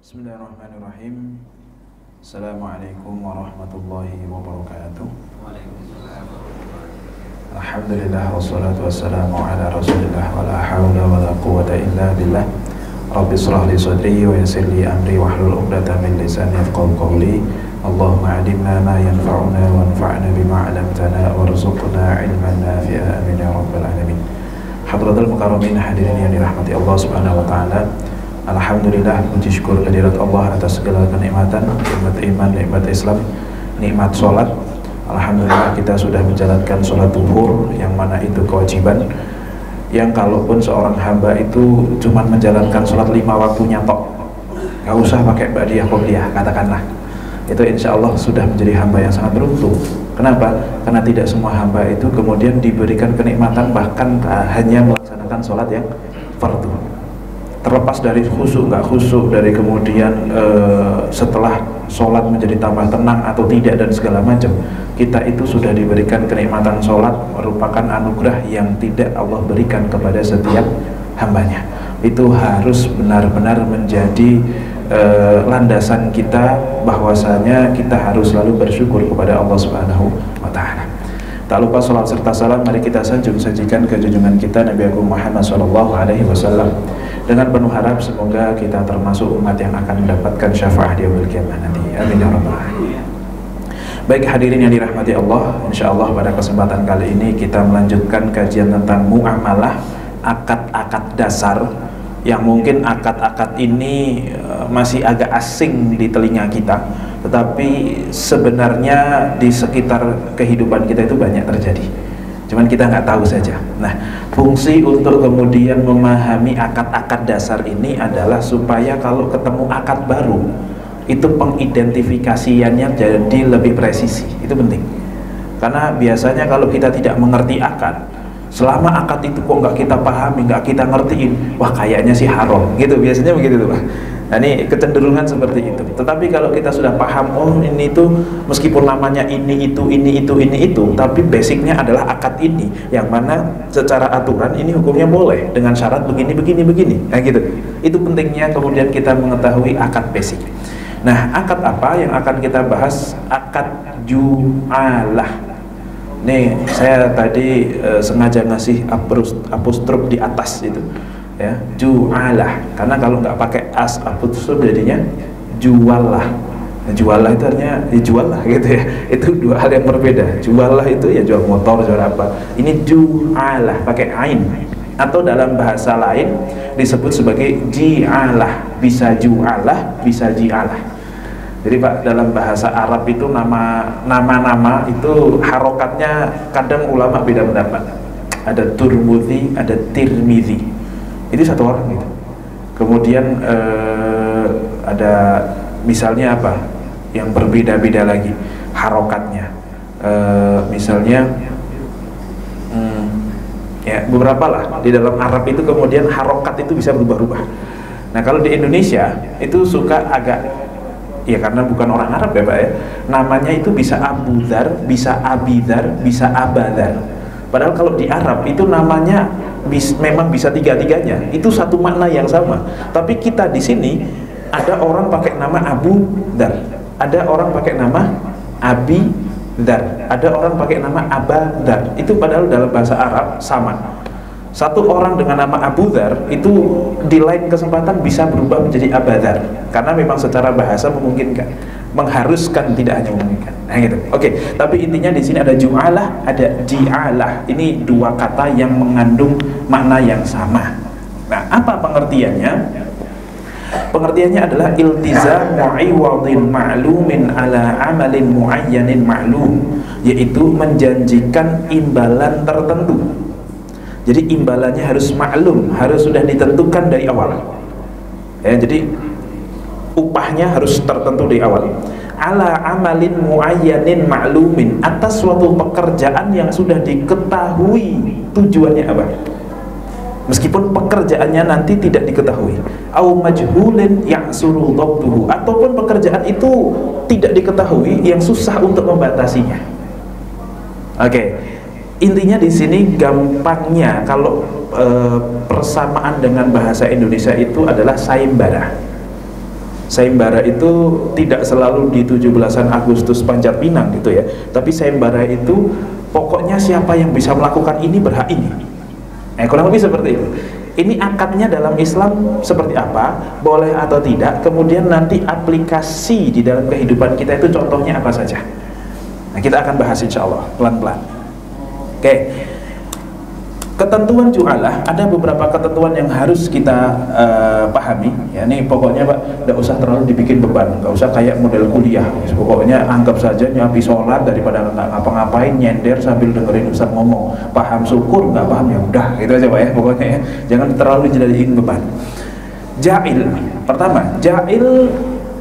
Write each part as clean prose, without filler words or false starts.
Bismillahirrahmanirrahim. Assalamualaikum warahmatullahi wabarakatuh. Alhamdulillah wassalatu wassalamu ala rasulillah wa la hawla wa la quwwata illa billah. Rabbi shrah li sadri wa yassir li amri wahlul 'uqdatam min lisani yafqahu qawli. Allahumma 'allimna ma yanfa'una wanfa'na bima 'allamtana warzuqna 'ilman nafi'a amin ya rabbal alamin. Hadratul mukarramin, hadirin yang dirahmati Allah Subhanahu wa taala. Alhamdulillah, puji syukur kehadirat Allah atas segala kenikmatan, nikmat iman, nikmat Islam, nikmat sholat. Alhamdulillah kita sudah menjalankan sholat zuhur, yang mana itu kewajiban, yang kalaupun seorang hamba itu cuma menjalankan sholat 5 waktunya tok, gak usah pakai ba'diyah qobliyah katakanlah, itu insya Allah sudah menjadi hamba yang sangat beruntung. Kenapa? Karena tidak semua hamba itu kemudian diberikan kenikmatan bahkan hanya melaksanakan sholat yang fardu. Terlepas dari khusyuk nggak khusyuk, dari kemudian setelah sholat menjadi tambah tenang atau tidak dan segala macam, kita itu sudah diberikan kenikmatan sholat, merupakan anugerah yang tidak Allah berikan kepada setiap hambanya. Itu harus benar-benar menjadi landasan kita, bahwasanya kita harus selalu bersyukur kepada Allah Subhanahu wa Ta'ala. Tak lupa salat serta salam mari kita sajikan ke junjungan kita Nabi Agung Muhammad SAW, dengan penuh harap semoga kita termasuk umat yang akan mendapatkan syafaat di yaumil qiyamah nanti. Amin ya rabbal alamin. Baik hadirin yang dirahmati Allah, insyaallah pada kesempatan kali ini kita melanjutkan kajian tentang muamalah, akad-akad dasar, yang mungkin akad-akad ini masih agak asing di telinga kita, tetapi sebenarnya di sekitar kehidupan kita itu banyak terjadi, cuman kita nggak tahu saja. Nah, fungsi untuk kemudian memahami akad-akad dasar ini adalah supaya kalau ketemu akad baru itu pengidentifikasiannya jadi lebih presisi. Itu penting, karena biasanya kalau kita tidak mengerti akad, selama akad itu kok nggak kita pahami, nggak kita ngertiin, wah kayaknya sih haram gitu, biasanya begitu tuh Pak. Nah, ini kecenderungan seperti itu. Tetapi kalau kita sudah paham, oh ini tuh meskipun namanya ini itu, tapi basicnya adalah akad ini, yang mana secara aturan ini hukumnya boleh dengan syarat begini. Nah gitu. Itu pentingnya kemudian kita mengetahui akad basic. Nah, akad apa yang akan kita bahas? Akad ju'alah. Nih, saya tadi sengaja ngasih apostrof di atas itu, ya, ju'alah. Karena kalau nggak pakai apostrof jadinya jualah. Nah, jualah itu artinya dijual lah gitu ya. Itu dua hal yang berbeda. Jualah itu ya jual motor, jual apa. Ini ju'alah pakai ain, atau dalam bahasa lain disebut sebagai ji'alah. Bisa ju'alah, bisa ji'alah. Jadi Pak, dalam bahasa Arab itu nama-nama itu harokatnya kadang ulama beda pendapat. Ada Turmudi, ada Tirmidzi. Itu satu orang gitu. Kemudian ada misalnya apa? Yang berbeda-beda lagi harokatnya. Misalnya ya beberapa lah di dalam Arab itu kemudian harokat itu bisa berubah-ubah. Nah, kalau di Indonesia itu suka agak, ya karena bukan orang Arab ya Pak ya, namanya itu bisa Abu Dzar, bisa Abidar, bisa Abadar. Padahal kalau di Arab itu namanya memang bisa tiga-tiganya, itu satu makna yang sama. Tapi kita di sini ada orang pakai nama Abu Dzar, ada orang pakai nama Abi Dzar, ada orang pakai nama Abadar. Itu padahal dalam bahasa Arab sama. Satu orang dengan nama Abu Dzar itu di lain kesempatan bisa berubah menjadi Abadar, karena memang secara bahasa memungkinkan, mengharuskan, tidak hanya memungkinkan. Nah gitu. Oke, tapi intinya di sini ada ju'alah, ada ji'alah. Ini dua kata yang mengandung makna yang sama. Nah, apa pengertiannya? Pengertiannya adalah iltizamu 'iwadin ma'lumin ala amalin muayyanin ma'lum, yaitu menjanjikan imbalan tertentu. Jadi imbalannya harus maklum, harus sudah ditentukan dari awal. Ya, jadi upahnya harus tertentu dari awal. Ala amalin muayyanin ma'lumin, atas suatu pekerjaan yang sudah diketahui tujuannya apa. Meskipun pekerjaannya nanti tidak diketahui. Au majhulin ya'suru dhabtuhu, ataupun pekerjaan itu tidak diketahui, yang susah untuk membatasinya. Oke. Intinya di sini gampangnya kalau persamaan dengan bahasa Indonesia itu adalah sayembara. Sayembara itu tidak selalu di 17-an Agustus Panjat Pinang gitu ya, tapi sayembara itu pokoknya siapa yang bisa melakukan ini berhak ini. Kurang lebih seperti itu. Ini akadnya dalam Islam seperti apa, boleh atau tidak, kemudian nanti aplikasi di dalam kehidupan kita itu contohnya apa saja. Nah, kita akan bahas insya Allah pelan-pelan. Oke. Ketentuan ju'alah, ada beberapa ketentuan yang harus kita pahami. Ya, ini pokoknya Pak, tidak usah terlalu dibikin beban, nggak usah kayak model kuliah. Pokoknya anggap saja nyapi sholat daripada nggak ngapa-ngapain, nyender sambil dengerin Ustaz ngomong. Paham syukur, nggak paham ya udah, gitu aja Pak ya. Pokoknya ya, jangan terlalu dijadiin beban. Ja'il, pertama, ja'il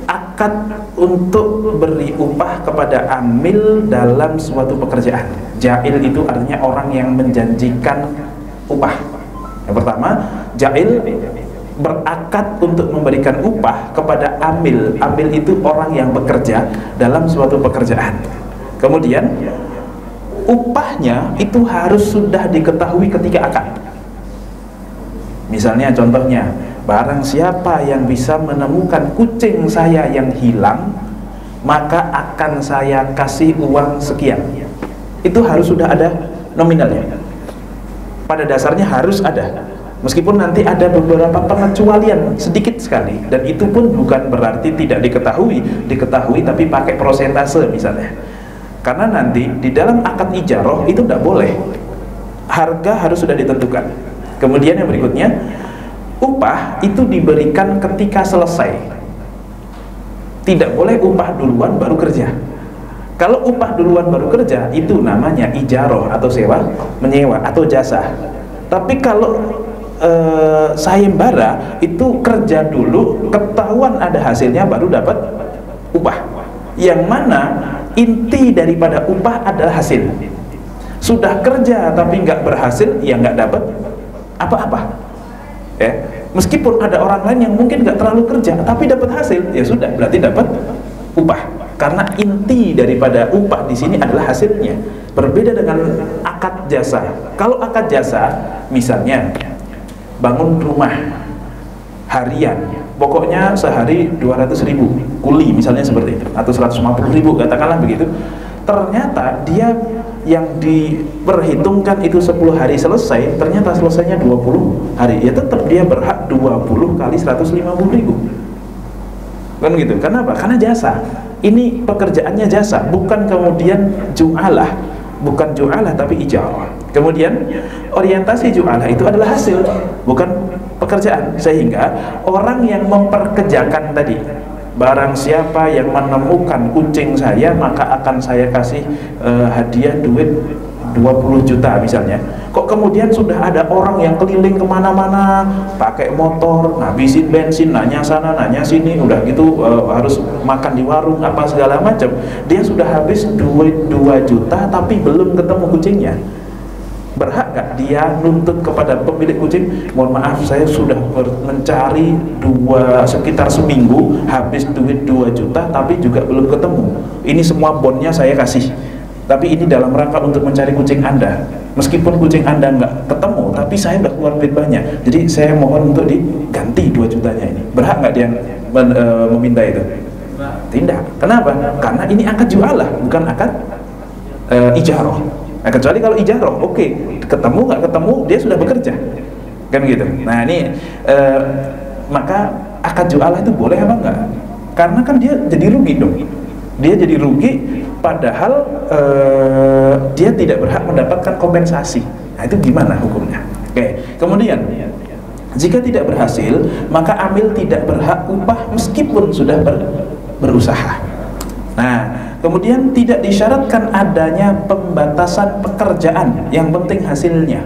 akad untuk beri upah kepada amil dalam suatu pekerjaan. Ja'il itu artinya orang yang menjanjikan upah. Yang pertama, ja'il berakad untuk memberikan upah kepada amil. Amil itu orang yang bekerja dalam suatu pekerjaan. Kemudian upahnya itu harus sudah diketahui ketika akad. Misalnya contohnya, barang siapa yang bisa menemukan kucing saya yang hilang, maka akan saya kasih uang sekian. Itu harus sudah ada nominalnya. Pada dasarnya harus ada. Meskipun nanti ada beberapa pengecualian sedikit sekali, dan itu pun bukan berarti tidak diketahui tapi pakai prosentase misalnya. Karena nanti di dalam akad ijarah itu tidak boleh. Harga harus sudah ditentukan. Kemudian yang berikutnya, upah itu diberikan ketika selesai. Tidak boleh upah duluan baru kerja. Kalau upah duluan baru kerja, itu namanya ijarah atau sewa, menyewa atau jasa. Tapi kalau sayembara itu kerja dulu, ketahuan ada hasilnya baru dapat upah. Yang mana inti daripada upah adalah hasil. Sudah kerja tapi nggak berhasil, ya nggak dapat apa-apa. Ya, meskipun ada orang lain yang mungkin nggak terlalu kerja tapi dapat hasil, ya sudah, berarti dapat upah. Karena inti daripada upah di sini adalah hasilnya. Berbeda dengan akad jasa. Kalau akad jasa, misalnya bangun rumah harian, pokoknya sehari 200.000 kuli misalnya seperti itu, atau 150.000 katakanlah begitu. Ternyata dia yang diperhitungkan itu 10 hari selesai, ternyata selesainya 20 hari, ya tetap dia berhak 20 kali 150.000. Kan gitu. Kenapa? Karena jasa. Ini pekerjaannya jasa, bukan kemudian ju'alah. Bukan ju'alah tapi ijarah. Kemudian orientasi ju'alah itu adalah hasil, bukan pekerjaan. Sehingga orang yang memperkerjakan tadi, barang siapa yang menemukan kucing saya, maka akan saya kasih hadiah duit 20 juta misalnya. Kok kemudian sudah ada orang yang keliling kemana-mana pakai motor, ngabisin bensin, nanya sana nanya sini, udah gitu harus makan di warung apa segala macam, dia sudah habis duit 2 juta tapi belum ketemu kucingnya. Berhak gak dia nuntut kepada pemilik kucing, mohon maaf saya sudah mencari sekitar seminggu, habis duit 2 juta tapi juga belum ketemu, ini semua bonnya saya kasih, tapi ini dalam rangka untuk mencari kucing Anda. Meskipun kucing Anda nggak ketemu, tapi saya udah keluar duit banyak, jadi saya mohon untuk diganti 2 jutanya ini. Berhak nggak dia meminta itu? Tidak. Kenapa? Karena ini akad jualah, bukan akad ijarah. Nah, kecuali kalau ijarah, oke, ketemu nggak ketemu, dia sudah bekerja, kan gitu. Nah ini maka akad jualah itu boleh apa enggak? Karena kan dia jadi rugi dong. Dia jadi rugi, padahal dia tidak berhak mendapatkan kompensasi. Nah itu gimana hukumnya? Oke. Kemudian jika tidak berhasil, maka amil tidak berhak upah meskipun sudah berusaha. Nah kemudian tidak disyaratkan adanya pembatasan pekerjaan, yang penting hasilnya.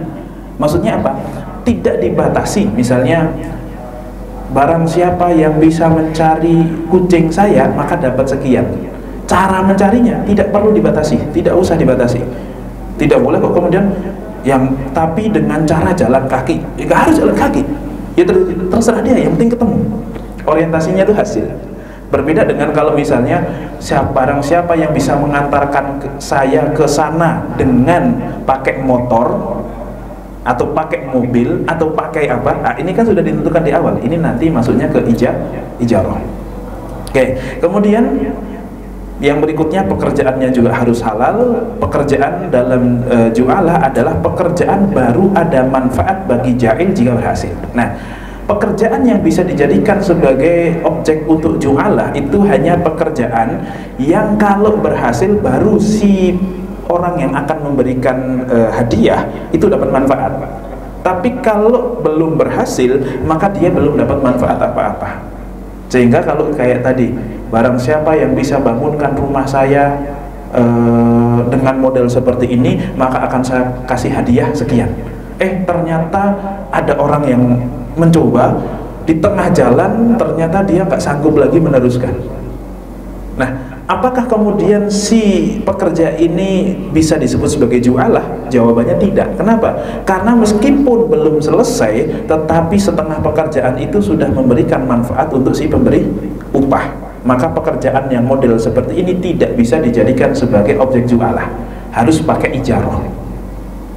Maksudnya apa? Tidak dibatasi. Misalnya barang siapa yang bisa mencari kucing saya maka dapat sekian. Cara mencarinya tidak perlu dibatasi, tidak usah dibatasi. Tidak boleh kok kemudian tapi dengan cara jalan kaki. Ya harus jalan kaki. Ya terserah dia, yang penting ketemu. Orientasinya itu hasil. Berbeda dengan kalau misalnya barang siapa yang bisa mengantarkan saya ke sana dengan pakai motor atau pakai mobil atau pakai apa? Nah, ini kan sudah ditentukan di awal. Ini nanti masuknya ke ijarah. Oke, kemudian yang berikutnya pekerjaannya juga harus halal. Pekerjaan dalam ju'alah adalah pekerjaan baru ada manfaat bagi ja'il jika berhasil. Nah, pekerjaan yang bisa dijadikan sebagai objek untuk ju'alah itu hanya pekerjaan yang kalau berhasil baru si orang yang akan memberikan hadiah itu dapat manfaat. Tapi kalau belum berhasil, maka dia belum dapat manfaat apa-apa. Sehingga kalau kayak tadi, barang siapa yang bisa bangunkan rumah saya dengan model seperti ini, maka akan saya kasih hadiah sekian. Ternyata ada orang yang mencoba, di tengah jalan ternyata dia nggak sanggup lagi meneruskan. Nah, apakah kemudian si pekerja ini bisa disebut sebagai ju'alah? Jawabannya tidak. Kenapa? Karena meskipun belum selesai, tetapi setengah pekerjaan itu sudah memberikan manfaat untuk si pemberi upah. Maka pekerjaan yang model seperti ini tidak bisa dijadikan sebagai objek ju'alah, harus pakai ijarah.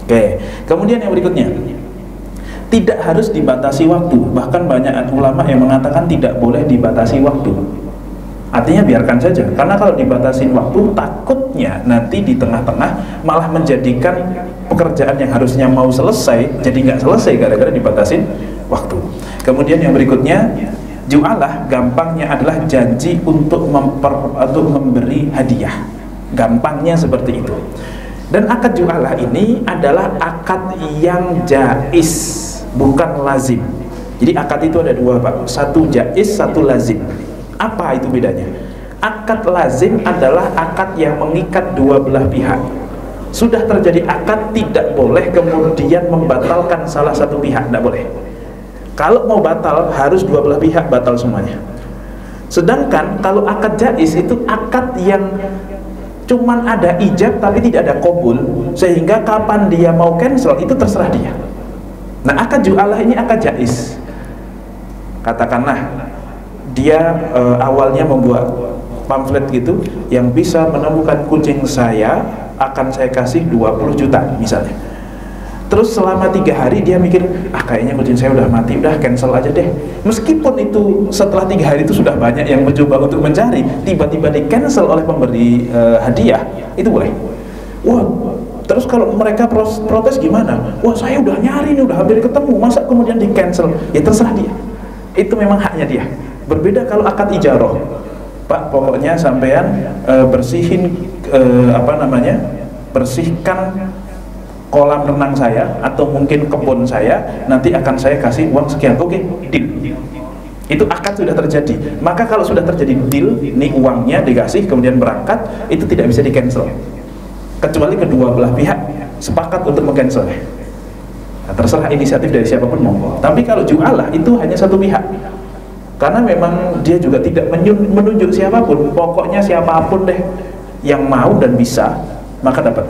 Oke, kemudian yang berikutnya, tidak harus dibatasi waktu. Bahkan banyak ulama yang mengatakan tidak boleh dibatasi waktu. Artinya biarkan saja, karena kalau dibatasin waktu, takutnya nanti di tengah-tengah malah menjadikan pekerjaan yang harusnya mau selesai jadi nggak selesai gara-gara dibatasin waktu. Kemudian yang berikutnya, ju'alah gampangnya adalah janji untuk memberi hadiah. Gampangnya seperti itu. Dan akad ju'alah ini adalah akad yang jaiz, bukan lazim. Jadi akad itu ada dua, Pak. Satu jaiz, satu lazim. Apa itu bedanya? Akad lazim adalah akad yang mengikat dua belah pihak. Sudah terjadi akad, tidak boleh kemudian membatalkan salah satu pihak, tidak boleh. Kalau mau batal, harus dua belah pihak batal semuanya. Sedangkan kalau akad jaiz itu akad yang cuman ada ijab tapi tidak ada qabul, sehingga kapan dia mau cancel itu terserah dia. Nah, akad ju'alah ini akad jaiz. Katakanlah dia awalnya membuat pamflet gitu, yang bisa menemukan kucing saya akan saya kasih 20 juta misalnya. Terus selama 3 hari dia mikir, kayaknya kucing saya udah mati, udah cancel aja deh. Meskipun itu setelah 3 hari itu sudah banyak yang mencoba untuk mencari, tiba-tiba di cancel oleh pemberi hadiah, itu boleh. Wah, terus kalau mereka protes gimana? Wah, saya udah nyari nih, udah hampir ketemu, masa kemudian di cancel? Ya terserah dia, itu memang haknya dia. Berbeda kalau akad ijarah, Pak, pokoknya sampean bersihin bersihkan kolam renang saya atau mungkin kebun saya, nanti akan saya kasih uang sekian. Oke, deal. Itu akad sudah terjadi. Maka kalau sudah terjadi deal, ini uangnya dikasih kemudian berangkat, itu tidak bisa di cancel kecuali kedua belah pihak sepakat untuk meng-cancel. Nah, terserah inisiatif dari siapapun monggo. Tapi kalau ju'alah itu hanya satu pihak. Karena memang dia juga tidak menunjuk siapapun, pokoknya siapapun deh yang mau dan bisa, maka dapat.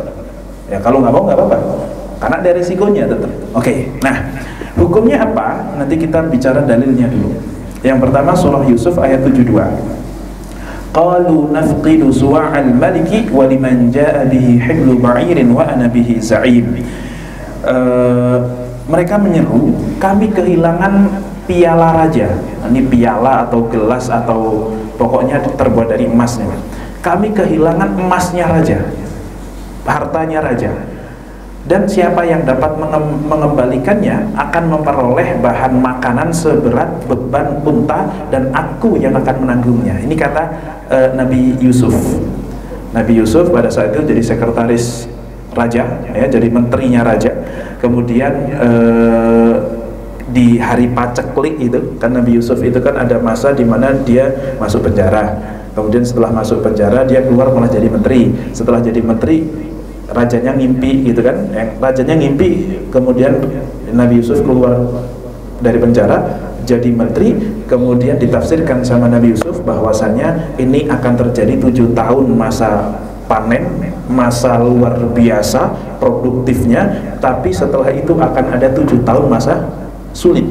Ya kalau nggak mau nggak apa-apa, karena ada risikonya tetap. Oke, nah hukumnya apa? Nanti kita bicara dalilnya dulu. Yang pertama surah Yusuf ayat 72. Qalu nafqidu suwa'al maliki wa liman ja'a bihi hiblu ba'irin wa ana bihi za'im. Mereka menyeru, kami kehilangan piala raja. Ini piala atau gelas atau pokoknya terbuat dari emas nih. Kami kehilangan emasnya raja, hartanya raja. Dan siapa yang dapat mengembalikannya akan memperoleh bahan makanan seberat beban unta, dan aku yang akan menanggungnya. Ini kata Nabi Yusuf. Nabi Yusuf pada saat itu jadi sekretaris raja, ya, jadi menterinya raja. Kemudian di hari paceklik itu kan, Nabi Yusuf itu kan ada masa di mana dia masuk penjara. Kemudian setelah masuk penjara dia keluar malah jadi menteri. Setelah jadi menteri, rajanya ngimpi gitu kan, rajanya ngimpi, kemudian Nabi Yusuf keluar dari penjara jadi menteri. Kemudian ditafsirkan sama Nabi Yusuf bahwasanya ini akan terjadi 7 tahun masa panen, masa luar biasa produktifnya, tapi setelah itu akan ada 7 tahun masa sulit,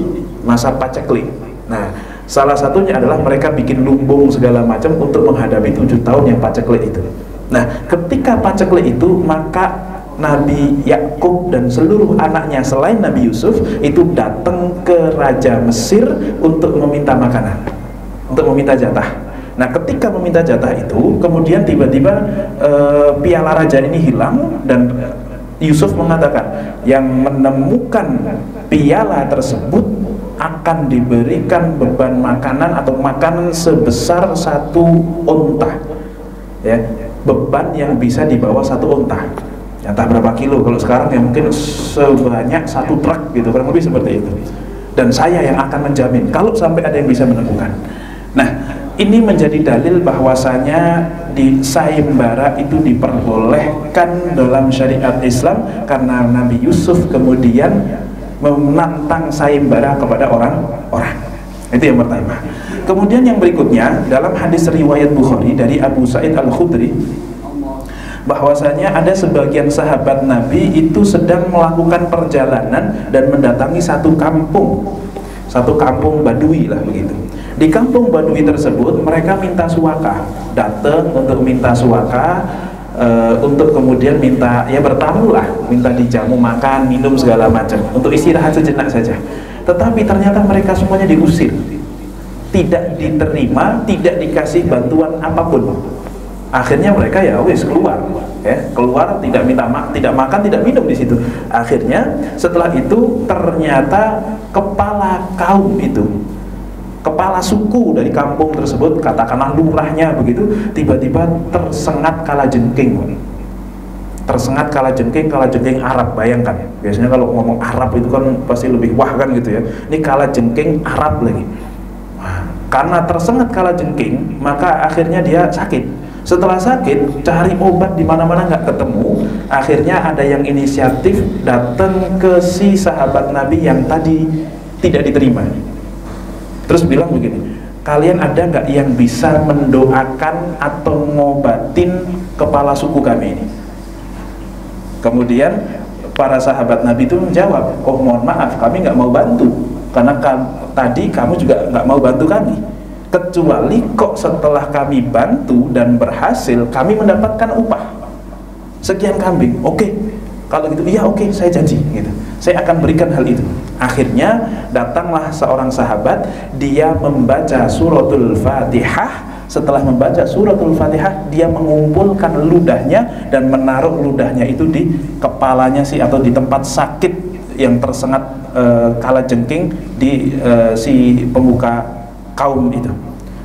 masa paceklik. Nah, salah satunya adalah mereka bikin lumbung segala macam untuk menghadapi 7 tahun yang paceklik itu. Nah, ketika paceklik itu, maka Nabi Yakub dan seluruh anaknya selain Nabi Yusuf itu datang ke Raja Mesir untuk meminta makanan, untuk meminta jatah. Nah, ketika meminta jatah itu, kemudian tiba-tiba piala raja ini hilang, dan Yusuf mengatakan yang menemukan piala tersebut akan diberikan beban makanan atau makanan sebesar 1 unta, ya, beban yang bisa dibawa 1 unta, entah berapa kilo. Kalau sekarang ya mungkin sebanyak 1 truk gitu, kurang lebih seperti itu. Dan saya yang akan menjamin kalau sampai ada yang bisa menemukan. Nah, ini menjadi dalil bahwasanya di sayembara itu diperbolehkan dalam syariat Islam, karena Nabi Yusuf kemudian menantang sayembara kepada orang-orang. Itu yang pertama. Kemudian yang berikutnya, dalam hadis riwayat Bukhari dari Abu Sa'id Al-Khudri, bahwasanya ada sebagian sahabat Nabi itu sedang melakukan perjalanan dan mendatangi satu kampung Badui lah begitu. Di kampung Badui tersebut mereka minta suaka, datang untuk minta suaka, untuk kemudian minta, ya bertamu lah, minta dijamu makan, minum segala macam, untuk istirahat sejenak saja. Tetapi ternyata mereka semuanya diusir, tidak diterima, tidak dikasih bantuan apapun. Akhirnya mereka ya wis keluar, tidak tidak makan, tidak minum di situ. Akhirnya setelah itu ternyata kepala kaum itu, kepala suku dari kampung tersebut, katakanlah lurahnya begitu, tiba-tiba tersengat kalajengking. Tersengat kalajengking Arab, bayangkan. Biasanya kalau ngomong Arab itu kan pasti lebih wah kan gitu ya. Ini kalajengking Arab lagi. Karena tersengat kalajengking, maka akhirnya dia sakit. Setelah sakit, cari obat di mana-mana nggak ketemu. Akhirnya ada yang inisiatif datang ke si sahabat Nabi yang tadi tidak diterima. Terus bilang begini, kalian ada nggak yang bisa mendoakan atau ngobatin kepala suku kami ini? Kemudian para sahabat Nabi itu menjawab, oh mohon maaf, kami nggak mau bantu, karena tadi kamu juga nggak mau bantu kami, kecuali kok setelah kami bantu dan berhasil, kami mendapatkan upah sekian kambing. Oke, kalau gitu iya oke, saya janji gitu, saya akan berikan hal itu. Akhirnya datanglah seorang sahabat, dia membaca suratul Fatihah. Setelah membaca suratul Fatihah, dia mengumpulkan ludahnya dan menaruh ludahnya itu di kepalanya atau di tempat sakit yang tersengat kalajengking di si pemuka kaum itu.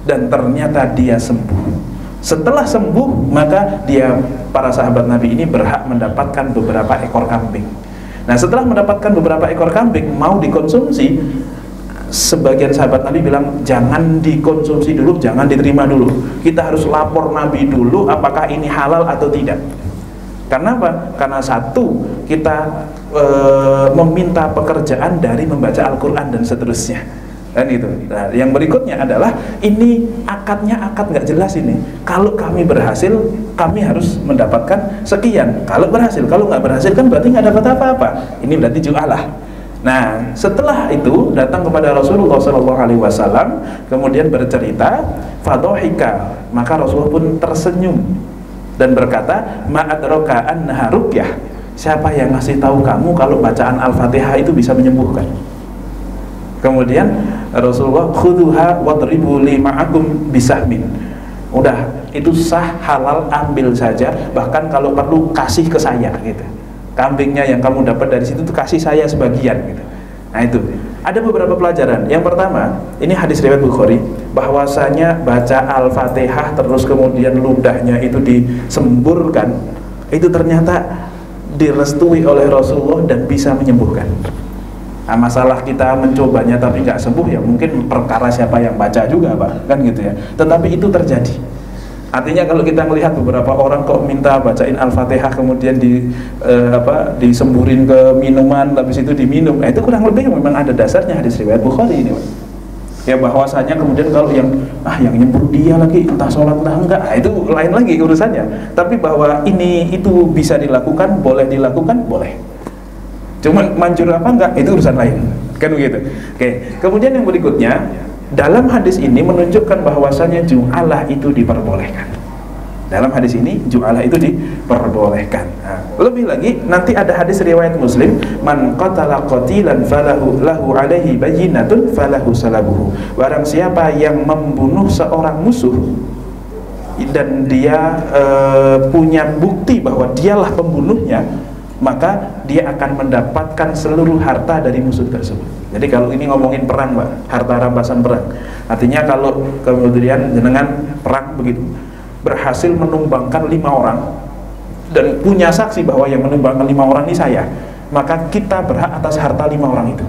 Dan ternyata dia sembuh. Setelah sembuh, maka para sahabat Nabi ini berhak mendapatkan beberapa ekor kambing. Nah, setelah mendapatkan beberapa ekor kambing mau dikonsumsi, sebagian sahabat Nabi bilang jangan dikonsumsi dulu, jangan diterima dulu. Kita harus lapor Nabi dulu apakah ini halal atau tidak. Karena apa? Karena satu, kita meminta pekerjaan dari membaca Al-Quran dan seterusnya. Dan itu. Nah, yang berikutnya adalah ini akadnya akad nggak jelas ini. Kalau kami berhasil, kami harus mendapatkan sekian. Kalau berhasil, kalau nggak berhasil kan berarti nggak dapat apa-apa. Ini berarti ju'alah. Nah, setelah itu datang kepada Rasulullah SAW, kemudian bercerita, fadohika, maka Rasulullah pun tersenyum dan berkata, ma'adroka annaha ruqyah. Siapa yang ngasih tahu kamu kalau bacaan Al-Fatihah itu bisa menyembuhkan? Kemudian Rasulullah, khuduha wadribu li ma'akum bisahmin. Udah, itu sah, halal, ambil saja. Bahkan kalau perlu kasih ke saya gitu. Kambingnya yang kamu dapat dari situ tuh kasih saya sebagian gitu. Nah itu. Ada beberapa pelajaran. Yang pertama, ini hadis riwayat Bukhari, bahwasanya baca Al-Fatihah terus kemudian ludahnya itu disemburkan, itu ternyata direstui oleh Rasulullah dan bisa menyembuhkan. Nah, masalah kita mencobanya tapi nggak sembuh ya mungkin perkara siapa yang baca juga Pak, kan gitu ya. Tetapi itu terjadi. Artinya kalau kita melihat beberapa orang kok minta bacain Al-Fatihah kemudian disemburin ke minuman, habis itu diminum, nah, itu kurang lebih memang ada dasarnya hadis riwayat Bukhari ini Pak. Ya bahwasanya kemudian kalau yang nyembur dia lagi entah sholat entah enggak, nah, itu lain lagi urusannya. Tapi bahwa itu bisa dilakukan, boleh dilakukan, boleh. Cuman manjur apa enggak, itu urusan lain, kan begitu. Oke. Kemudian yang berikutnya, dalam hadis ini menunjukkan bahwasanya ju'alah itu diperbolehkan. dalam hadis ini ju'alah itu diperbolehkan. Nah, lebih lagi nanti ada hadis riwayat Muslim, man qatala qatilan falahu alaihi bayyinatun falahu salabuhu. Barang siapa yang membunuh seorang musuh dan dia punya bukti bahwa dialah pembunuhnya, maka dia akan mendapatkan seluruh harta dari musuh tersebut. Jadi kalau ini ngomongin perang, Pak, harta rampasan perang. Artinya kalau kemudian jenengan perang begitu, berhasil menumbangkan 5 orang dan punya saksi bahwa yang menumbangkan 5 orang ini saya, maka kita berhak atas harta 5 orang itu.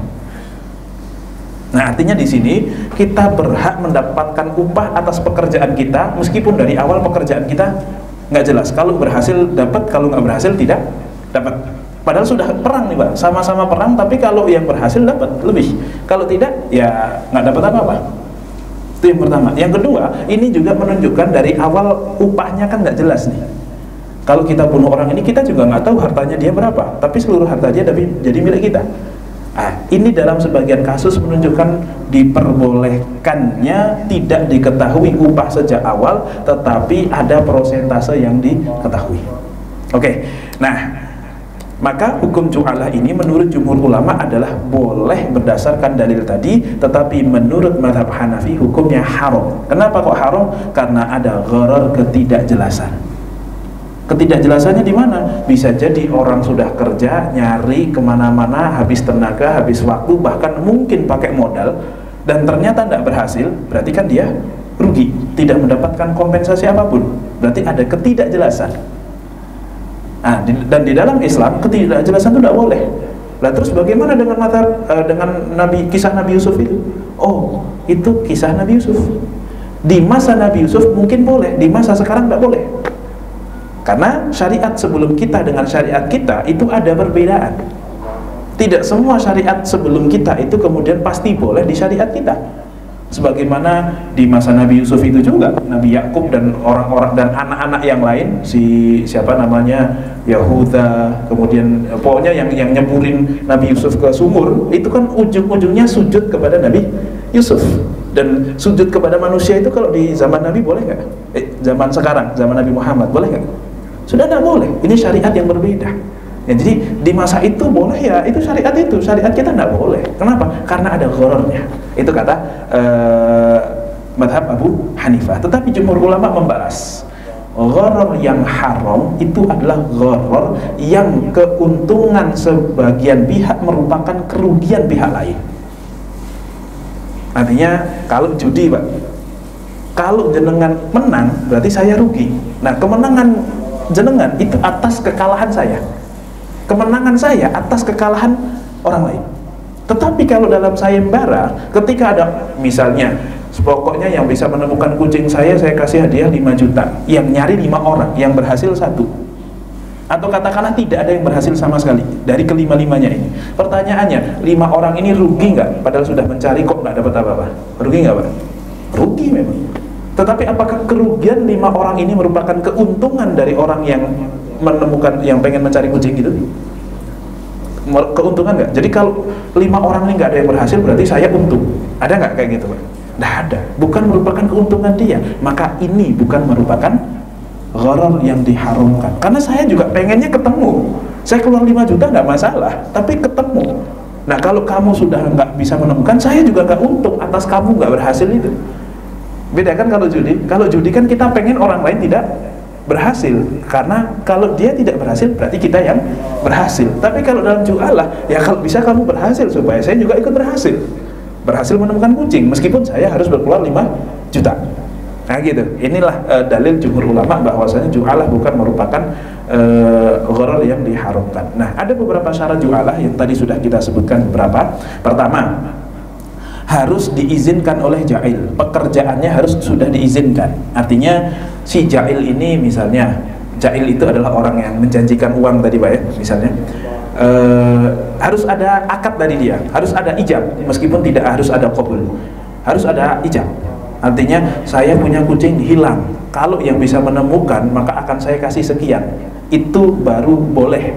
Nah, artinya di sini kita berhak mendapatkan upah atas pekerjaan kita, meskipun dari awal pekerjaan kita nggak jelas. Kalau berhasil dapat, kalau nggak berhasil tidak dapat. Padahal sudah perang nih, Pak, sama-sama perang, tapi kalau yang berhasil dapat lebih, kalau tidak ya nggak dapat apa-apa. Itu yang pertama. Yang kedua, ini juga menunjukkan dari awal upahnya kan nggak jelas nih. Kalau kita bunuh orang ini, kita juga nggak tahu hartanya dia berapa, tapi seluruh harta dia jadi milik kita. Ini dalam sebagian kasus menunjukkan diperbolehkannya tidak diketahui upah sejak awal, tetapi ada persentase yang diketahui. Oke, nah maka hukum ju'alah ini menurut jumhur ulama adalah boleh berdasarkan dalil tadi, tetapi menurut mazhab Hanafi hukumnya haram. Kenapa kok haram? Karena ada gharar, ketidakjelasan. Ketidakjelasannya di mana? Bisa jadi orang sudah kerja, nyari kemana-mana, habis tenaga, habis waktu, bahkan mungkin pakai modal, dan ternyata tidak berhasil. Berarti kan dia rugi, tidak mendapatkan kompensasi apapun. Berarti ada ketidakjelasan. Dan di dalam Islam ketidakjelasan itu tidak boleh. Lah terus bagaimana dengan kisah Nabi Yusuf itu? Oh, itu kisah Nabi Yusuf. Di masa Nabi Yusuf mungkin boleh, di masa sekarang tidak boleh. Karena syariat sebelum kita dengan syariat kita itu ada perbedaan. Tidak semua syariat sebelum kita itu kemudian pasti boleh di syariat kita. Sebagaimana di masa Nabi Yusuf itu juga, Nabi Yakub dan orang-orang dan anak-anak yang lain, siapa namanya, Yahuda, kemudian pokoknya yang nyeburin Nabi Yusuf ke sumur, itu kan ujung-ujungnya sujud kepada Nabi Yusuf. Dan sujud kepada manusia itu kalau di zaman Nabi boleh nggak? Zaman sekarang, zaman Nabi Muhammad boleh nggak? Sudah tidak boleh. Ini syariat yang berbeda. Ya, jadi di masa itu boleh ya, itu syariat kita tidak boleh. Kenapa? Karena ada ghorornya. Itu kata mazhab Abu Hanifah. Tetapi jumhur ulama membalas, ghoror yang haram itu adalah ghoror yang keuntungan sebagian pihak merupakan kerugian pihak lain. Artinya kalau judi, Pak, kalau jenengan menang berarti saya rugi. Nah, kemenangan jenengan itu atas kekalahan saya, kemenangan saya atas kekalahan orang lain. Tetapi kalau dalam sayembara, ketika ada misalnya, pokoknya yang bisa menemukan kucing saya kasih hadiah 5 juta, yang nyari 5 orang, yang berhasil 1, atau katakanlah tidak ada yang berhasil sama sekali dari kelima-limanya ini. Pertanyaannya, 5 orang ini rugi nggak? Padahal sudah mencari kok nggak dapat apa-apa. Rugi nggak, Pak? Rugi memang. Tetapi apakah kerugian 5 orang ini merupakan keuntungan dari orang yang menemukan, yang pengen mencari kucing itu? Keuntungan nggak? Jadi kalau 5 orang ini nggak ada yang berhasil, berarti saya untung. Ada nggak kayak gitu, Pak? Nggak ada. Bukan merupakan keuntungan dia. Maka ini bukan merupakan gharar yang diharamkan. Karena saya juga pengennya ketemu. Saya keluar 5 juta nggak masalah, tapi ketemu. Nah, kalau kamu sudah nggak bisa menemukan, saya juga nggak untung atas kamu nggak berhasil itu. Beda kan kalau judi? Kalau judi kan kita pengen orang lain tidak berhasil, karena kalau dia tidak berhasil berarti kita yang berhasil. Tapi kalau dalam ju'alah, ya kalau bisa kamu berhasil supaya saya juga ikut berhasil menemukan kucing, meskipun saya harus berkeluar 5 juta. Nah gitu. Inilah dalil jumhur ulama bahwasanya ju'alah bukan merupakan gharar yang diharamkan. Nah, ada beberapa syarat ju'alah yang tadi sudah kita sebutkan beberapa. Pertama, harus diizinkan oleh ja'il, pekerjaannya harus sudah diizinkan. Artinya si ja'il ini, misalnya ja'il itu adalah orang yang menjanjikan uang tadi, Pak, ya, misalnya harus ada akad dari dia, harus ada ijab, meskipun tidak harus ada qabul, harus ada ijab. Artinya saya punya kucing hilang, kalau yang bisa menemukan maka akan saya kasih sekian, itu baru boleh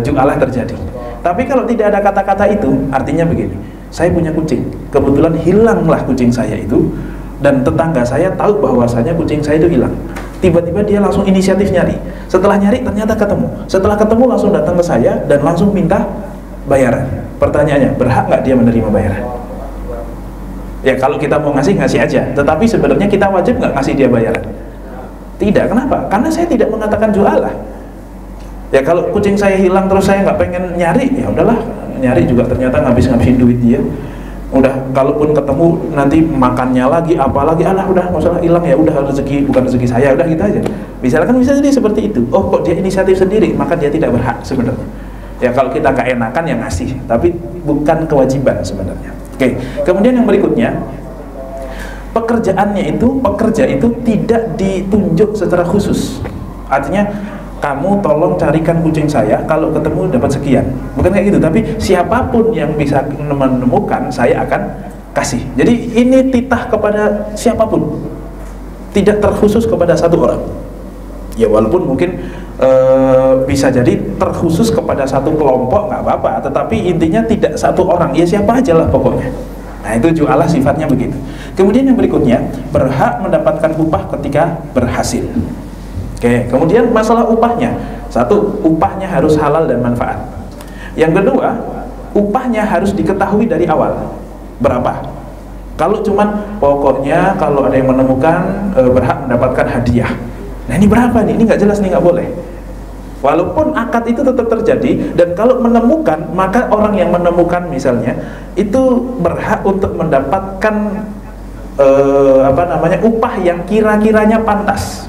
ju'alah terjadi. Tapi kalau tidak ada kata-kata itu, artinya begini, saya punya kucing, kebetulan hilanglah kucing saya itu, dan tetangga saya tahu bahwasanya kucing saya itu hilang. Tiba-tiba dia langsung inisiatif nyari. Setelah nyari ternyata ketemu. Setelah ketemu langsung datang ke saya dan langsung minta bayaran. Pertanyaannya, berhak nggak dia menerima bayaran? Ya kalau kita mau ngasih aja. Tetapi sebenarnya kita wajib nggak ngasih dia bayaran? Tidak. Kenapa? Karena saya tidak mengatakan jualah. Ya kalau kucing saya hilang terus saya nggak pengen nyari, ya udahlah, nyari juga ternyata ngabisin duit dia. Udah, kalaupun ketemu nanti makannya lagi, apalagi, alah udah nggak usah, hilang ya udah, rezeki bukan rezeki saya, udah gitu aja. Misalkan bisa jadi seperti itu. Oh kok dia inisiatif sendiri, maka dia tidak berhak sebenarnya. Ya kalau kita nggak enakan ya ngasih, tapi bukan kewajiban sebenarnya. Oke, kemudian yang berikutnya, pekerja itu tidak ditunjuk secara khusus. Artinya kamu tolong carikan kucing saya, kalau ketemu dapat sekian, bukan kayak gitu. Tapi siapapun yang bisa menemukan saya akan kasih. Jadi ini titah kepada siapapun, tidak terkhusus kepada satu orang. Ya walaupun mungkin bisa jadi terkhusus kepada satu kelompok, nggak apa-apa, tetapi intinya tidak satu orang, ya siapa aja lah pokoknya. Nah itu jualah sifatnya begitu. Kemudian yang berikutnya, berhak mendapatkan upah ketika berhasil. Oke, kemudian masalah upahnya. Satu, upahnya harus halal dan manfaat. Yang kedua, upahnya harus diketahui dari awal. Berapa? Kalau cuman pokoknya kalau ada yang menemukan berhak mendapatkan hadiah. Nah ini berapa nih? Ini nggak jelas nih, nggak boleh. Walaupun akad itu tetap terjadi, dan kalau menemukan, maka orang yang menemukan misalnya itu berhak untuk mendapatkan upah yang kira-kiranya pantas.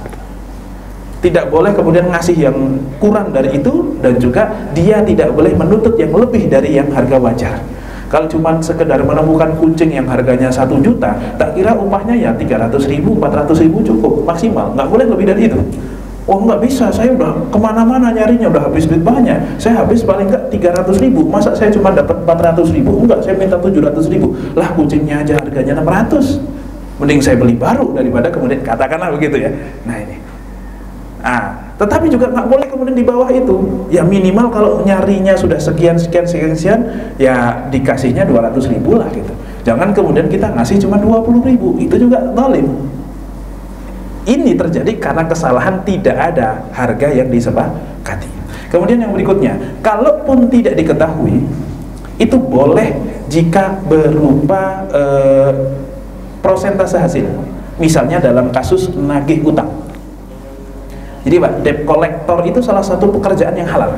Tidak boleh kemudian ngasih yang kurang dari itu, dan juga dia tidak boleh menuntut yang lebih dari yang harga wajar. Kalau cuma sekedar menemukan kucing yang harganya 1 juta, tak kira upahnya ya 300.000, 400.000 cukup maksimal, nggak boleh lebih dari itu. Oh nggak bisa, saya udah kemana-mana nyarinya, udah habis duit banyak, saya habis paling nggak 300.000, masa saya cuma dapat 400.000? Enggak, saya minta 700.000. Lah kucingnya aja harganya 600, mending saya beli baru daripada kemudian, katakanlah begitu ya. Nah ini, tetapi juga nggak boleh kemudian di bawah itu. Ya minimal kalau nyarinya sudah sekian, ya dikasihnya 200.000 lah gitu. Jangan kemudian kita ngasih cuma 20.000, itu juga zalim. Ini terjadi karena kesalahan tidak ada harga yang disepakati. Kemudian yang berikutnya, kalaupun tidak diketahui, itu boleh jika berupa prosentase hasil. Misalnya dalam kasus nagih utang. Jadi Pak, debt collector itu salah satu pekerjaan yang halal.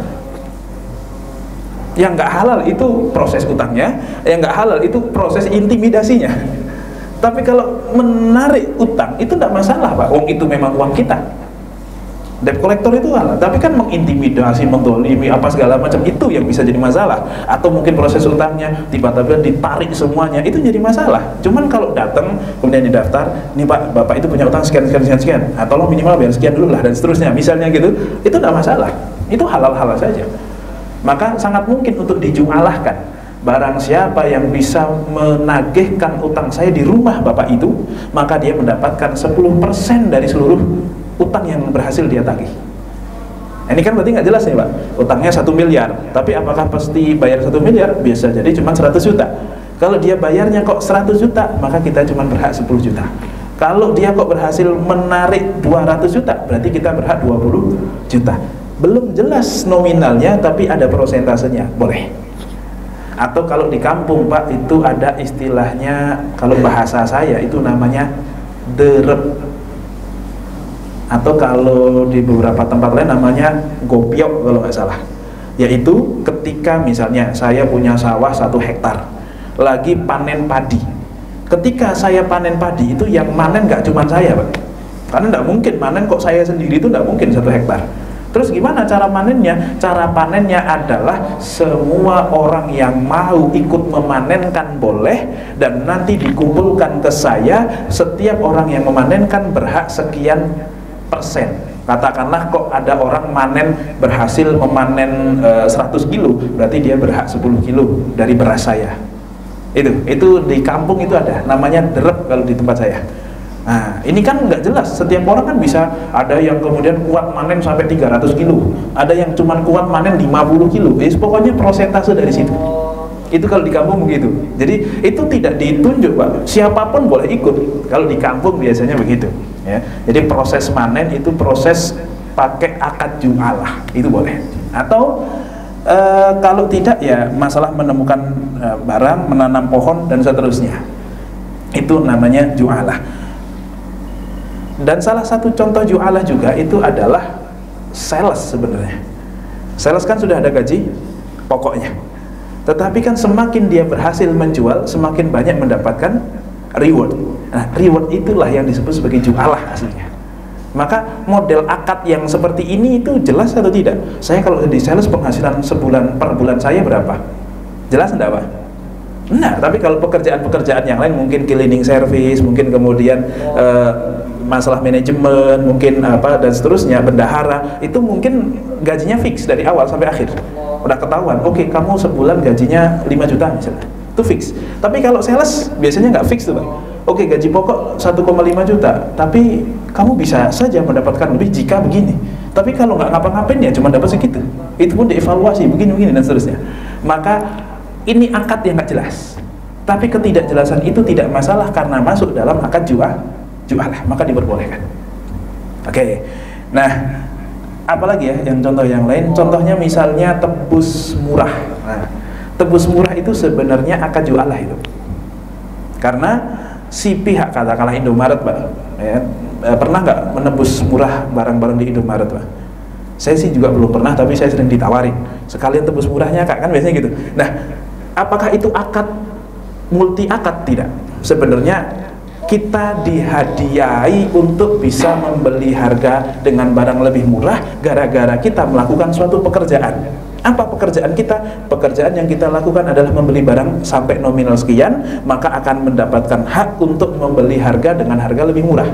Yang nggak halal itu proses utangnya, yang nggak halal itu proses intimidasinya. Tapi kalau menarik utang itu tidak masalah Pak, wong itu memang uang kita. Debt collector itu halal, tapi kan mengintimidasi, mendolimi, apa segala macam, itu yang bisa jadi masalah. Atau mungkin proses utangnya tiba-tiba ditarik semuanya, itu jadi masalah. Cuman kalau datang kemudian didaftar, nih Pak, Bapak itu punya utang sekian, tolong minimal bayar sekian dulu lah, dan seterusnya, misalnya gitu, itu tidak masalah. Itu halal-halal saja. Maka sangat mungkin untuk dijualahkan. Barang siapa yang bisa menagihkan utang saya di rumah Bapak itu, maka dia mendapatkan 10% dari seluruh utang yang berhasil dia tagih. Ini kan berarti nggak jelas nih Pak, utangnya 1 miliar, tapi apakah pasti bayar 1 miliar? Biasa jadi cuma 100 juta. Kalau dia bayarnya kok 100 juta, maka kita cuma berhak 10 juta. Kalau dia kok berhasil menarik 200 juta, berarti kita berhak 20 juta. Belum jelas nominalnya, tapi ada prosentasenya, boleh. Atau kalau di kampung Pak, itu ada istilahnya, kalau bahasa saya itu namanya derep, atau kalau di beberapa tempat lain namanya gopiok kalau nggak salah. Yaitu ketika misalnya saya punya sawah 1 hektar, lagi panen padi. Ketika saya panen padi itu yang manen nggak cuma saya Pak, karena nggak mungkin manen kok saya sendiri, itu nggak mungkin 1 hektar. Terus gimana cara panennya? Cara panennya adalah semua orang yang mau ikut memanenkan boleh, dan nanti dikumpulkan ke saya. Setiap orang yang memanenkan berhak sekian persen. Katakanlah kok ada orang berhasil memanen 100 kilo, berarti dia berhak 10 kilo dari beras saya. Itu di kampung itu ada, namanya derep kalau di tempat saya. Nah, ini kan nggak jelas. Setiap orang kan bisa, ada yang kemudian kuat manen sampai 300 kilo, ada yang cuma kuat manen 50 kilo. Pokoknya prosentase dari situ. Itu kalau di kampung begitu. Jadi itu tidak ditunjuk Pak, siapapun boleh ikut. Kalau di kampung biasanya begitu. ya. Jadi proses panen itu proses pakai akad ju'alah, itu boleh. Atau kalau tidak ya masalah menemukan barang, menanam pohon dan seterusnya, itu namanya ju'alah. Dan salah satu contoh ju'alah juga itu adalah sales sebenarnya. Sales kan sudah ada gaji pokoknya, tetapi kan semakin dia berhasil menjual, semakin banyak mendapatkan reward. Nah, reward itulah yang disebut sebagai ju'alah aslinya. Maka model akad yang seperti ini itu jelas atau tidak? Saya kalau di sales penghasilan sebulan per bulan saya berapa? Jelas enggak, Pak? Nah, tapi kalau pekerjaan-pekerjaan yang lain, mungkin cleaning service, mungkin kemudian masalah manajemen, mungkin apa dan seterusnya, bendahara, itu mungkin gajinya fix dari awal sampai akhir. Udah ketahuan, oke, kamu sebulan gajinya 5 juta misalnya. Itu fix. Tapi kalau sales biasanya nggak fix tuh, Pak. Oke, gaji pokok 1,5 juta, tapi kamu bisa saja mendapatkan lebih jika begini. Tapi kalau nggak ngapa-ngapain ya cuma dapat segitu. Itu pun dievaluasi begini-begini dan seterusnya. Maka ini akad yang nggak jelas. Tapi ketidakjelasan itu tidak masalah karena masuk dalam akad ju'alah, maka diperbolehkan. Oke. Nah, apalagi ya yang contoh yang lain? Contohnya misalnya tebus murah. Nah, tebus murah itu sebenarnya akad ju'alah itu. Karena si pihak, katakanlah Indomaret, Pak, ya, pernah nggak menebus murah barang-barang di Indomaret, Pak? Saya sih juga belum pernah, tapi saya sering ditawarin sekalian tebus murahnya, Kak, kan biasanya gitu. Nah, apakah itu akad multi akad? Tidak. Sebenarnya kita dihadiahi untuk bisa membeli harga dengan barang lebih murah gara-gara kita melakukan suatu pekerjaan. Apa pekerjaan kita? Pekerjaan yang kita lakukan adalah membeli barang sampai nominal sekian, maka akan mendapatkan hak untuk membeli harga dengan harga lebih murah.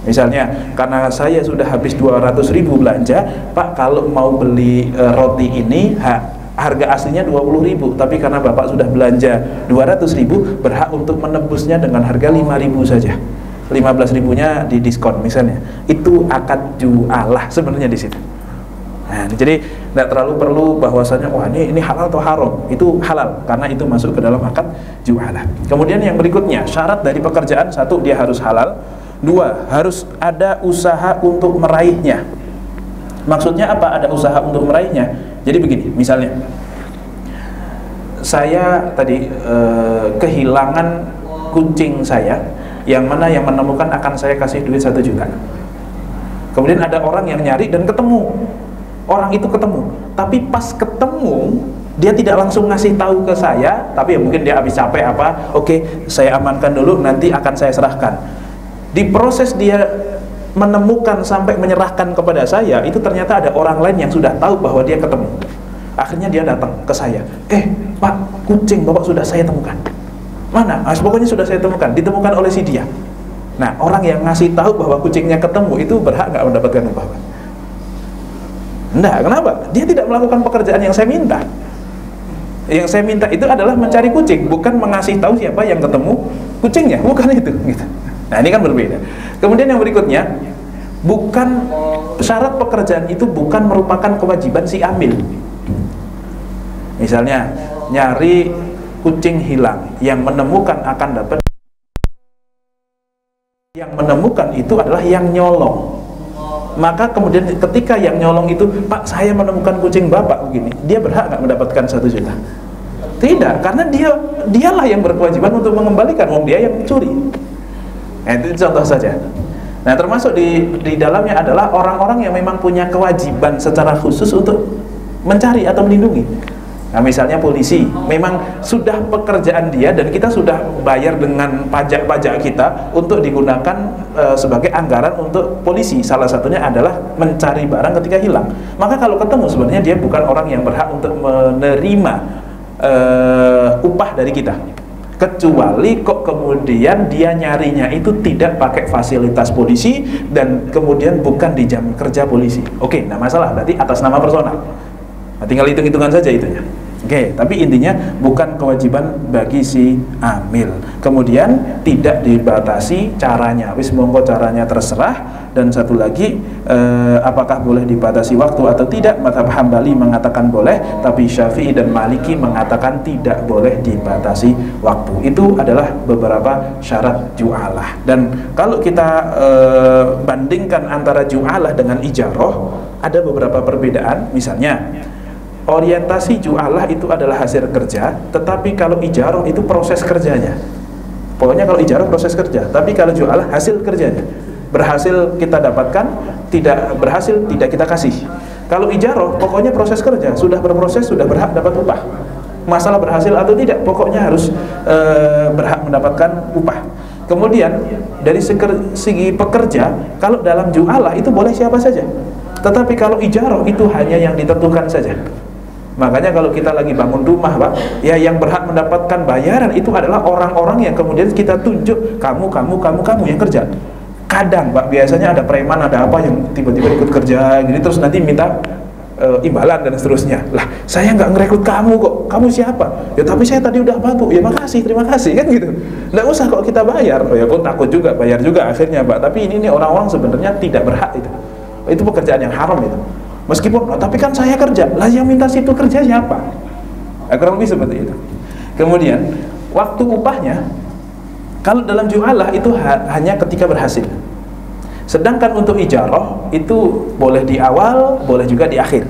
Misalnya, karena saya sudah habis 200.000 belanja, Pak, kalau mau beli roti ini harga aslinya 20.000, tapi karena Bapak sudah belanja 200.000, berhak untuk menebusnya dengan harga 5.000 saja. 15.000-nya di diskon misalnya. Itu akad ju'alah sebenarnya di situ. Nah, jadi tidak terlalu perlu bahwasanya wah ini halal atau haram. Itu halal karena itu masuk ke dalam akad ju'alah. Kemudian yang berikutnya, syarat dari pekerjaan, 1, dia harus halal. 2, harus ada usaha untuk meraihnya. Maksudnya apa ada usaha untuk meraihnya? Jadi begini, misalnya saya tadi kehilangan kucing saya, yang mana yang menemukan akan saya kasih duit 1 juta. Kemudian ada orang yang nyari dan ketemu. Orang itu ketemu, tapi pas ketemu dia tidak langsung ngasih tahu ke saya, tapi ya mungkin dia habis capek apa, oke, saya amankan dulu, nanti akan saya serahkan. Di proses dia menemukan sampai menyerahkan kepada saya, itu ternyata ada orang lain yang sudah tahu bahwa dia ketemu. Akhirnya dia datang ke saya, Pak, kucing Bapak sudah saya temukan. Mana? Pokoknya sudah saya temukan, ditemukan oleh si dia. Nah, orang yang ngasih tahu bahwa kucingnya ketemu itu berhak nggak mendapatkan upah? Enggak, kenapa? Dia tidak melakukan pekerjaan yang saya minta. Yang saya minta itu adalah mencari kucing, bukan mengasih tahu siapa yang ketemu kucingnya, bukan itu gitu. Nah, ini kan berbeda. Kemudian yang berikutnya, bukan syarat pekerjaan itu bukan merupakan kewajiban si amil. Misalnya nyari kucing hilang, yang menemukan akan dapat, yang menemukan itu adalah yang nyolong. Maka kemudian ketika yang nyolong itu, Pak, saya menemukan kucing Bapak begini, dia berhak nggak mendapatkan 1 juta? Tidak, karena dialah yang berkewajiban untuk mengembalikan, wong dia yang mencuri. Nah, itu contoh saja. Nah, termasuk di dalamnya adalah orang-orang yang memang punya kewajiban secara khusus untuk mencari atau melindungi. Nah, misalnya polisi, memang sudah pekerjaan dia dan kita sudah bayar dengan pajak-pajak kita untuk digunakan sebagai anggaran untuk polisi. Salah satunya adalah mencari barang ketika hilang. Maka kalau ketemu sebenarnya dia bukan orang yang berhak untuk menerima upah dari kita. Kecuali kok kemudian dia nyarinya itu tidak pakai fasilitas polisi dan kemudian bukan di jam kerja polisi. Oke, nah masalah berarti atas nama personal. Nah, tinggal hitung-hitungan saja itunya. Oke, tapi intinya bukan kewajiban bagi si amil. Kemudian tidak dibatasi caranya. Wis monggo caranya terserah. Dan satu lagi, apakah boleh dibatasi waktu atau tidak? Mazhab Hambali mengatakan boleh, tapi Syafi'i dan Maliki mengatakan tidak boleh dibatasi waktu. Itu adalah beberapa syarat ju'alah. Dan kalau kita bandingkan antara ju'alah dengan ijarah, ada beberapa perbedaan. Misalnya, orientasi ju'alah itu adalah hasil kerja, tetapi kalau ijarah itu proses kerjanya. Pokoknya kalau ijarah proses kerja, tapi kalau ju'alah hasil kerjanya. Berhasil kita dapatkan, tidak berhasil tidak kita kasih. Kalau ijarah pokoknya proses kerja, sudah berproses, sudah berhak dapat upah. Masalah berhasil atau tidak, pokoknya harus berhak mendapatkan upah. Kemudian dari segi pekerja, kalau dalam ju'alah itu boleh siapa saja. Tetapi kalau ijarah itu hanya yang ditentukan saja. Makanya kalau kita lagi bangun rumah, Pak, ya yang berhak mendapatkan bayaran itu adalah orang-orang yang kemudian kita tunjuk, kamu yang kerja. Kadang, Pak, biasanya ada preman, ada apa yang tiba-tiba ikut kerja gini, terus nanti minta imbalan dan seterusnya. Lah, saya nggak ngerekrut kamu kok. Kamu siapa? Ya tapi saya tadi udah bantu. Ya makasih, terima kasih, kan gitu. Nggak usah kok kita bayar. Oh, ya pun takut juga bayar juga akhirnya, Pak. Tapi ini orang-orang sebenarnya tidak berhak itu. Itu pekerjaan yang haram itu. Meskipun, oh, tapi kan saya kerja. Lah yang minta situ kerja siapa? Kurang lebih seperti itu. Kemudian waktu upahnya, kalau dalam ju'alah itu hanya ketika berhasil. Sedangkan untuk ijarah itu boleh di awal, boleh juga di akhir.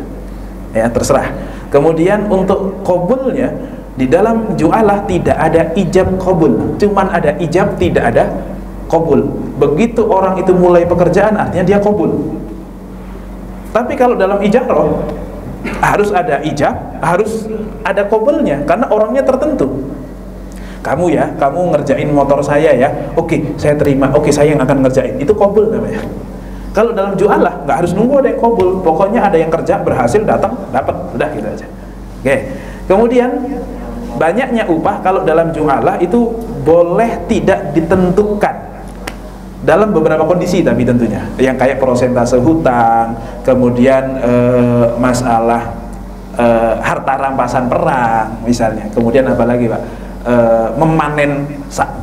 Ya, terserah. Kemudian untuk qabulnya, di dalam ju'alah tidak ada ijab qabul. Cuman ada ijab, tidak ada qabul. Begitu orang itu mulai pekerjaan, artinya dia qabul. Tapi kalau dalam ijarah harus ada ijab, harus ada qabulnya, karena orangnya tertentu. Kamu ya, kamu ngerjain motor saya ya, oke, saya terima, oke, saya yang akan ngerjain. Itu qabul namanya. Kalau dalam ju'alah nggak harus nunggu ada yang qabul, pokoknya ada yang kerja, berhasil, datang, dapat, udah gitu aja. Oke. Kemudian banyaknya upah kalau dalam ju'alah itu boleh tidak ditentukan. Dalam beberapa kondisi, tapi tentunya yang kayak persentase hutang, kemudian masalah harta rampasan perang misalnya, kemudian apa lagi, Pak, memanen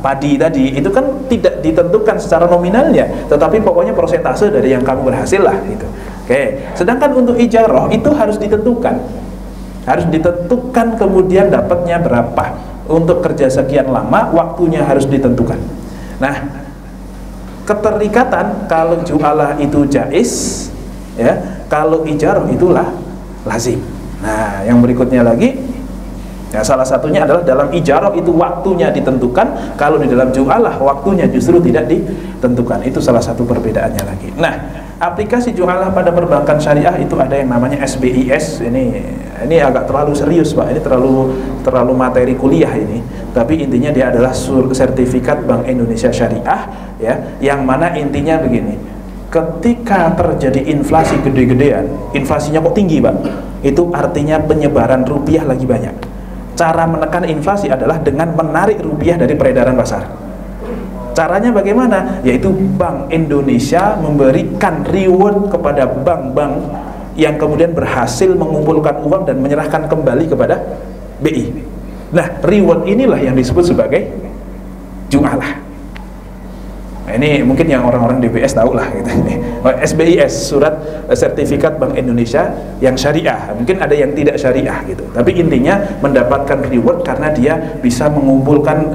padi tadi, itu kan tidak ditentukan secara nominalnya, tetapi pokoknya persentase dari yang kamu berhasil lah gitu. Oke. Sedangkan untuk ijarah itu harus ditentukan kemudian dapatnya berapa, untuk kerja sekian lama, waktunya harus ditentukan. Nah, keterikatan kalau ju'alah itu jaiz, ya, kalau ijarah itulah lazim. Nah, yang berikutnya lagi, ya, salah satunya adalah dalam ijarah itu waktunya ditentukan, kalau di dalam ju'alah waktunya justru tidak ditentukan. Itu salah satu perbedaannya lagi. Nah, aplikasi ju'alah pada perbankan syariah itu ada yang namanya SBIS. Ini agak terlalu serius, Pak. Ini terlalu materi kuliah ini. Tapi intinya dia adalah sertifikat Bank Indonesia Syariah, ya, yang mana intinya begini. Ketika terjadi inflasi gede-gedean, inflasinya kok tinggi, Pak, itu artinya penyebaran rupiah lagi banyak. Cara menekan inflasi adalah dengan menarik rupiah dari peredaran pasar. Caranya bagaimana? Yaitu Bank Indonesia memberikan reward kepada bank-bank yang kemudian berhasil mengumpulkan uang dan menyerahkan kembali kepada BI. Nah, reward inilah yang disebut sebagai ju'alah. Nah, ini mungkin yang orang-orang DBS tahu lah gitu. SBIS, surat sertifikat Bank Indonesia yang syariah. Mungkin ada yang tidak syariah gitu. Tapi intinya mendapatkan reward karena dia bisa mengumpulkan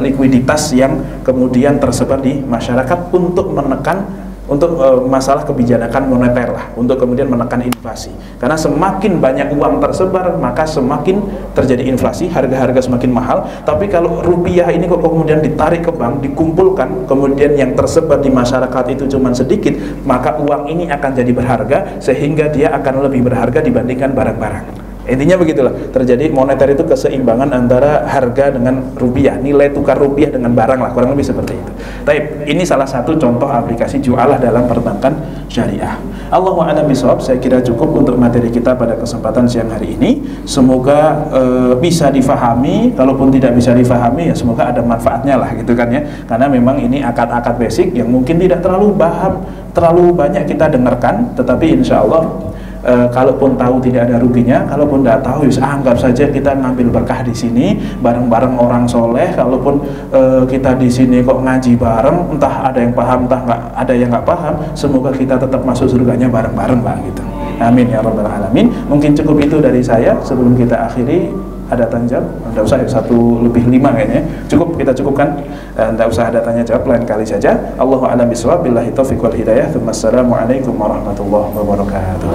likuiditas yang kemudian tersebar di masyarakat untuk menekan, untuk masalah kebijakan moneter lah, untuk kemudian menekan inflasi. Karena semakin banyak uang tersebar, maka semakin terjadi inflasi, harga-harga semakin mahal. Tapi kalau rupiah ini kok kemudian ditarik ke bank, dikumpulkan, kemudian yang tersebar di masyarakat itu cuma sedikit, maka uang ini akan jadi berharga, sehingga dia akan lebih berharga dibandingkan barang-barang. Intinya begitulah, terjadi moneter itu keseimbangan antara harga dengan rupiah, nilai tukar rupiah dengan barang lah, kurang lebih seperti itu. Tapi ini salah satu contoh aplikasi ju'alah dalam perbankan syariah. Allahu a'lam bishawab. Saya kira cukup untuk materi kita pada kesempatan siang hari ini. Semoga bisa difahami. Kalaupun tidak bisa difahami, ya semoga ada manfaatnya lah gitu kan ya. Karena memang ini akad-akad basic yang mungkin tidak terlalu banyak kita dengarkan, tetapi insya Allah kalaupun tahu tidak ada ruginya, kalaupun tidak tahu ya anggap saja kita ngambil berkah di sini bareng-bareng orang soleh. Kalaupun kita di sini kok ngaji bareng, entah ada yang paham entah nggak ada yang nggak paham, semoga kita tetap masuk surganya bareng-bareng lah gitu. Amin ya rabbal alamin. Mungkin cukup itu dari saya. Sebelum kita akhiri, ada tanya jawab? Tidak usah ya, 1+5 kayaknya. Cukup, kita cukupkan. Tidak usah ada tanya jawab, lain kali saja. Allahu a'lam bishawab. Billahi taufiq wal hidayah. Assalamualaikum warahmatullahi wabarakatuh.